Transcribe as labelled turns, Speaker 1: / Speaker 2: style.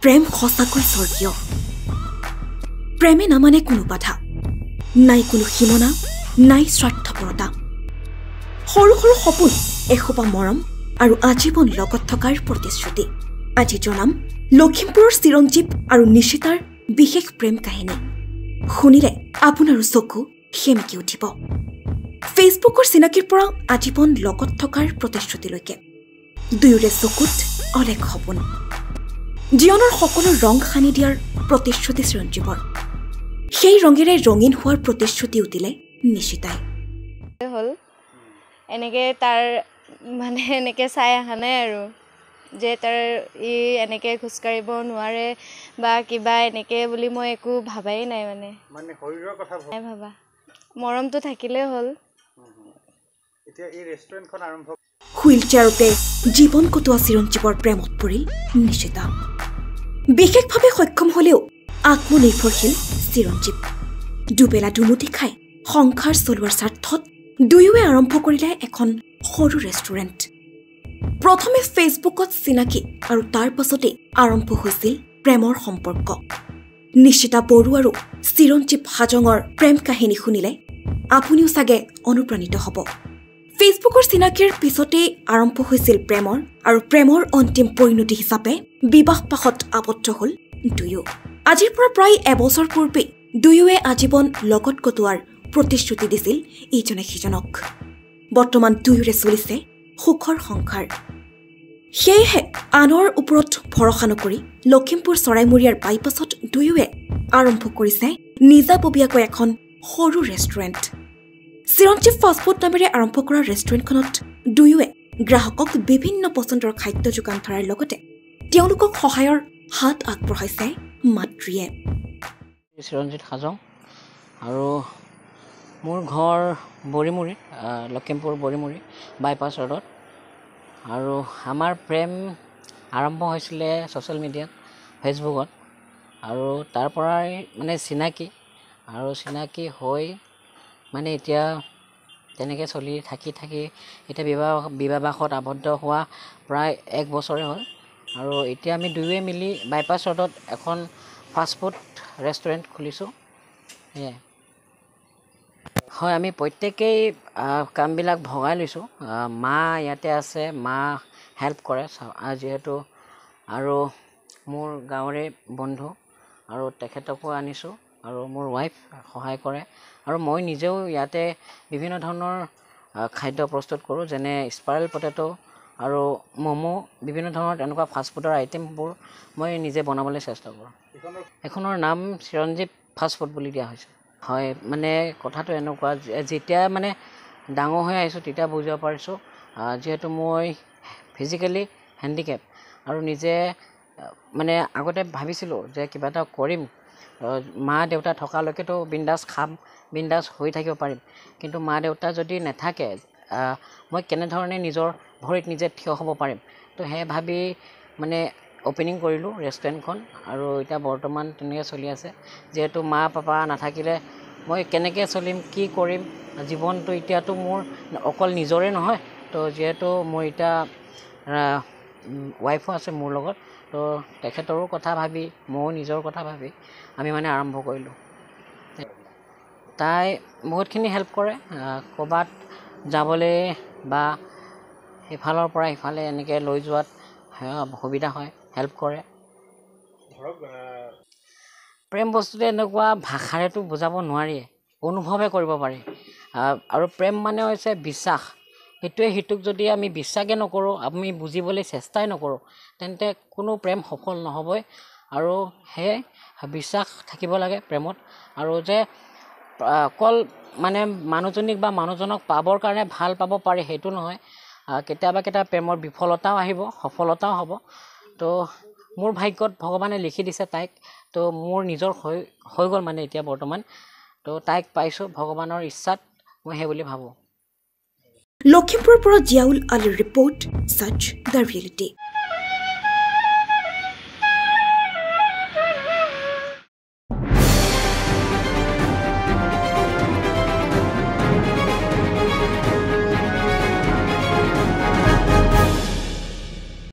Speaker 1: প্ৰেম সঁচাকৈ স্বৰ্গীয় প্ৰেমে নামানে কোনো বাধা নাই কোনো সীমনা নাই স্বাৰ্থপৰতা সৰু সৰু সপোন এসোপা মৰম আৰু আজীৱন লগত থকাৰ প্ৰতিশ্ৰুতি আজি জনাম লখিমপুৰৰ চিৰঞ্জীৱ আৰু নিশিতাৰ বিশেষ প্ৰেম কাহিনী শুনিলে আপোনাৰ চকু সেমেকি উঠিব ফেচবুকৰ চিনাকিৰ পৰা আজীৱন লগত থকাৰ প্ৰতিশ্ৰুতিলৈকে দুয়োৰে চকুত অলেখ সপোন জীৱনৰ সকলো ৰং সানি দিয়াৰ প্ৰতিশ্ৰুতি চিৰঞ্জীৱৰ সেই ৰঙেৰে ৰঙীন হোৱাৰ প্ৰতিশ্ৰুতি উঠিলে নিশিতাই
Speaker 2: হল এনেকে তাৰ মানে এনেকে চাই আহা নাই আৰু যে তাৰ ই এনেকে খুচকাৰিব নোৱাৰে বা কিবা এনেকে বুলি মই একো ভাবাই নাই মানে
Speaker 3: শৰীৰৰ কথা
Speaker 2: নাই ভাবা মৰমটো থাকিলে হল
Speaker 3: এতিয়া এই ৰেষ্টুৰেণ্টখন আৰম্ভ
Speaker 1: হুইল চেয়াৰতে জীৱন কটোৱা চিৰঞ্জীৱৰ প্ৰেমত পৰিল নিশিতা বিশেষভাৱে সক্ষম হলেও আত্মনিৰ্ভৰশীল চিৰঞ্জীৱ দুবেলা দুমুঠি খাই সংসাৰ চলোৱাৰ স্বাৰ্থত দুয়োৱে আৰম্ভ কৰিলে এখন সৰু ৰেষ্টুৰেণ্ট প্ৰথমে ফেচবুকত চিনাকি আৰু তাৰ পাছতে আৰম্ভ হৈছিল প্ৰেমৰ সম্পৰ্ক নিশিতা বড়ো আৰু চিৰঞ্জীৱ হাজঙৰ প্ৰেম কাহিনী শুনিলে আপুনিও চাগে অনুপ্ৰাণিত হ'ব ফেচবুকৰ চিনাকিৰ পিছতে আৰম্ভ হৈছিল প্ৰেমৰ আৰু প্ৰেমৰ অন্তিম পৰিণতি হিচাপে বিবাহপাশত আবদ্ধ হ'ল দুয়ো আজিৰ পৰা প্ৰায় এবছৰ পূৰ্বে দুয়োৱে আজীৱন লগত কটোৱাৰ প্ৰতিশ্ৰুতি দিছিল ইজনে সিজনক বৰ্তমান দুয়োৰে চলিছে সুখৰ সংসাৰ সেয়েহে আনৰ ওপৰত ভৰসা নকৰি লখিমপুৰ চৰাইমৰীয়াৰ বাইপাছত দুয়োৱে আৰম্ভ কৰিছে নিজাববীয়াকৈ এখন সৰু ৰেষ্টুৰেণ্ট চিৰঞ্জীৱ ফাষ্টফুড নামেৰে আৰম্ভ কৰা ৰেষ্টুৰেণ্টখনত দুয়োৱে গ্ৰাহকক বিভিন্ন পচন্দৰ খাদ্য যোগান ধৰাৰ লগতে তেওঁলোকক সহায়ৰ হাত আগবঢ়াইছে মাতৃয়ে
Speaker 4: চিৰঞ্জিত হাজং আৰু মোৰ ঘৰ বৰিমুৰি লখিমপুৰ বৰিমুৰি বাইপাছ ৰোডত আৰু আমাৰ প্ৰেম আৰম্ভ হৈছিলে ছ'চিয়েল মিডিয়াত ফেচবুকত আৰু তাৰ পৰাই মানে চিনাকি হৈ মানে এতিয়া তেনেকৈ চলি থাকি এতিয়া বিবাহবাসত আবদ্ধ হোৱা প্ৰায় 1 বছৰে হ'ল আৰু এতিয়া আমি দুয়োৱে মিলি বাইপাছ ৰোডত এখন ফাষ্টফুড ৰেষ্টুৰেণ্ট খুলিছোঁ সেয়াই হয় আমি প্ৰত্যেকেই কামবিলাক ভগাই লৈছোঁ মা ইয়াতে আছে মা হেল্প কৰে যিহেতু আৰু মোৰ গাঁৱৰে বন্ধু আৰু তেখেতকো আনিছোঁ আৰু মোৰ ৱাইফ সহায় কৰে আৰু মই নিজেও ইয়াতে বিভিন্ন ধৰণৰ খাদ্য প্ৰস্তুত কৰোঁ যেনে স্পাইৰেল পটেটো আৰু ম'ম' বিভিন্ন ধৰণৰ তেনেকুৱা ফাষ্টফুডৰ আইটেমবোৰ মই নিজে বনাবলৈ চেষ্টা কৰোঁ এখনৰ নাম চিৰঞ্জীৱ ফাষ্টফুড বুলি দিয়া হৈছে হয় মানে কথাটো এনেকুৱা যেতিয়া মানে ডাঙৰ হৈ আহিছোঁ তেতিয়া বুজিব পাৰিছোঁ যিহেতু মই ফিজিকেলি হেণ্ডিকেপ আৰু নিজে মানে আগতে ভাবিছিলোঁ যে কিবা এটা কৰিম মা দেউতা থকালৈকেতো বিন্দাছ খাম বিন্দাছ হৈ থাকিব পাৰিম কিন্তু মা দেউতা যদি নাথাকে মই কেনেধৰণে নিজৰ ভৰিত নিজে থিয় হ'ব পাৰিম তো সেই ভাবি মানে অপেনিং কৰিলোঁ ৰেষ্টুৰেণ্টখন আৰু এতিয়া বৰ্তমান তেনেকৈ চলি আছে যিহেতু মা পাপা নাথাকিলে মই কেনেকৈ চলিম কি কৰিম জীৱনটো এতিয়াতো মোৰ অকল নিজৰে নহয় তো যিহেতু মোৰ এতিয়া ৱাইফো আছে মোৰ লগত তো তেখেতৰো কথা ভাবি ময়ো নিজৰ কথা ভাবি আমি মানে আৰম্ভ কৰিলোঁ তাই বহুতখিনি হেল্প কৰে ক'ৰবাত যাবলৈ বা সিফালৰ পৰা সিফালে এনেকৈ লৈ যোৱাত সুবিধা হয় হেল্প কৰে প্ৰেম বস্তুটো এনেকুৱা ভাষাৰেতো বুজাব নোৱাৰিয়ে অনুভৱে কৰিব পাৰি আৰু প্ৰেম মানে হৈছে বিশ্বাস সেইটোৱে সিটোক যদি আমি বিশ্বাসে নকৰোঁ আমি বুজিবলৈ চেষ্টাই নকৰোঁ তেন্তে কোনো প্ৰেম সফল নহ'বই আৰু সেয়ে বিশ্বাস থাকিব লাগে প্ৰেমত আৰু যে অকল মানে মানুহজনীক বা মানুহজনক পাবৰ কাৰণে ভাল পাব পাৰি সেইটো নহয় কেতিয়াবা প্ৰেমৰ বিফলতাও আহিব সফলতাও হ'ব তো মোৰ ভাগ্যত ভগৱানে লিখি দিছে তাইক তো মোৰ নিজৰ হৈ গ'ল মানে এতিয়া বৰ্তমান তো তাইক পাইছোঁ ভগৱানৰ ইচ্ছাত মই সেই বুলি ভাবোঁ
Speaker 1: লখিমপুৰৰ পৰা জিয়াউল আলীৰ ৰিপৰ্ট সচ দ্য ৰিয়েলিটি